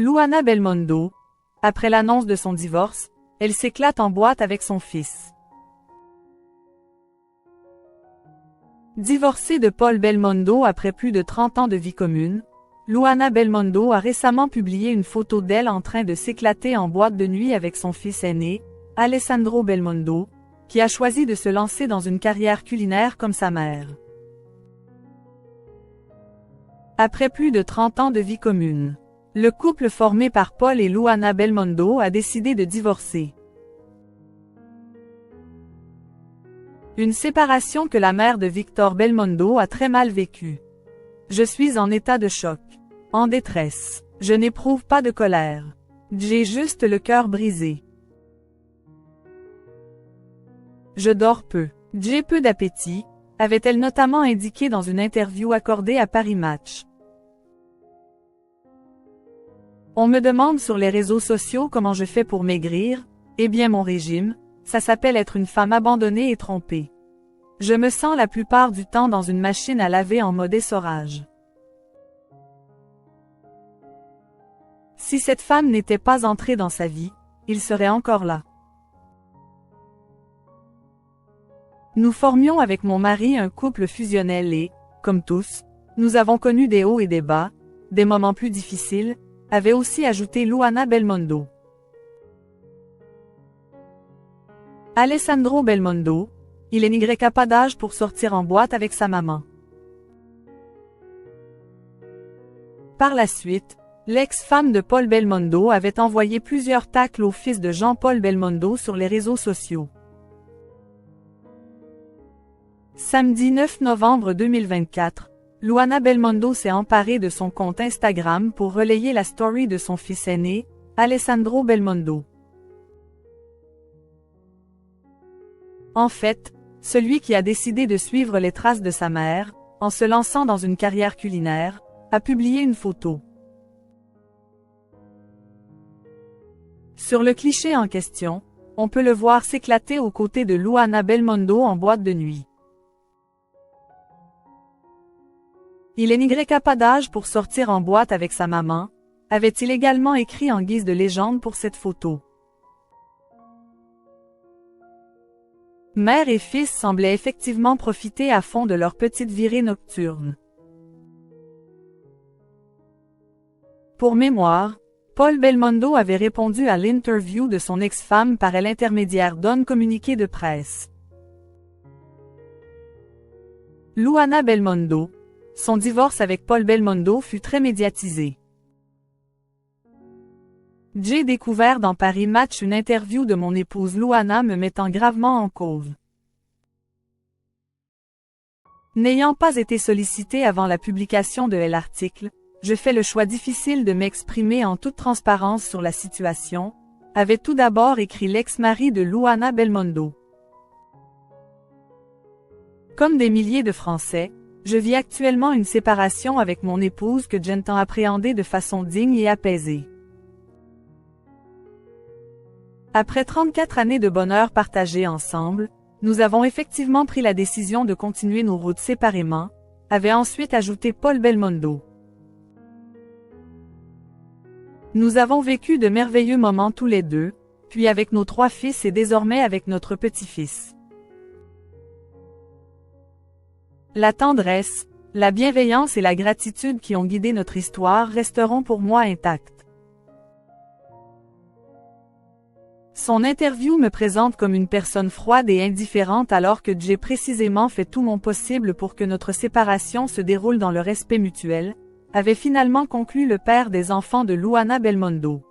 Luana Belmondo. Après l'annonce de son divorce, elle s'éclate en boîte avec son fils. Divorcée de Paul Belmondo après plus de 30 ans de vie commune, Luana Belmondo a récemment publié une photo d'elle en train de s'éclater en boîte de nuit avec son fils aîné, Alessandro Belmondo, qui a choisi de se lancer dans une carrière culinaire comme sa mère. Après plus de 30 ans de vie commune, le couple formé par Paul et Luana Belmondo a décidé de divorcer. Une séparation que la mère de Victor Belmondo a très mal vécue. Je suis en état de choc, en détresse. Je n'éprouve pas de colère. J'ai juste le cœur brisé. Je dors peu. J'ai peu d'appétit, avait-elle notamment indiqué dans une interview accordée à Paris Match. On me demande sur les réseaux sociaux comment je fais pour maigrir. Eh bien mon régime, ça s'appelle être une femme abandonnée et trompée. Je me sens la plupart du temps dans une machine à laver en mode essorage. Si cette femme n'était pas entrée dans sa vie, il serait encore là. Nous formions avec mon mari un couple fusionnel et, comme tous, nous avons connu des hauts et des bas, des moments plus difficiles, avait aussi ajouté Luana Belmondo. Alessandro Belmondo, il n'y a pas d'âge pour sortir en boîte avec sa maman. Par la suite, l'ex-femme de Paul Belmondo avait envoyé plusieurs tacles au fils de Jean-Paul Belmondo sur les réseaux sociaux. Samedi 9 novembre 2024, Luana Belmondo s'est emparée de son compte Instagram pour relayer la story de son fils aîné, Alessandro Belmondo. En fait, celui qui a décidé de suivre les traces de sa mère, en se lançant dans une carrière culinaire, a publié une photo. Sur le cliché en question, on peut le voir s'éclater aux côtés de Luana Belmondo en boîte de nuit. Il n'y a pas d'âge pour sortir en boîte avec sa maman, avait-il également écrit en guise de légende pour cette photo. Mère et fils semblaient effectivement profiter à fond de leur petite virée nocturne. Pour mémoire, Paul Belmondo avait répondu à l'interview de son ex-femme par l'intermédiaire d'un communiqué de presse. Luana Belmondo. Son divorce avec Paul Belmondo fut très médiatisé. J'ai découvert dans Paris Match une interview de mon épouse Luana me mettant gravement en cause. N'ayant pas été sollicitée avant la publication de l'article, je fais le choix difficile de m'exprimer en toute transparence sur la situation, avait tout d'abord écrit l'ex-mari de Luana Belmondo. Comme des milliers de Français, je vis actuellement une séparation avec mon épouse que j'entends appréhender de façon digne et apaisée. Après 34 années de bonheur partagé ensemble, nous avons effectivement pris la décision de continuer nos routes séparément, avait ensuite ajouté Paul Belmondo. Nous avons vécu de merveilleux moments tous les deux, puis avec nos 3 fils et désormais avec notre petit-fils. La tendresse, la bienveillance et la gratitude qui ont guidé notre histoire resteront pour moi intactes. Son interview me présente comme une personne froide et indifférente alors que j'ai précisément fait tout mon possible pour que notre séparation se déroule dans le respect mutuel, avait finalement conclu le père des enfants de Luana Belmondo.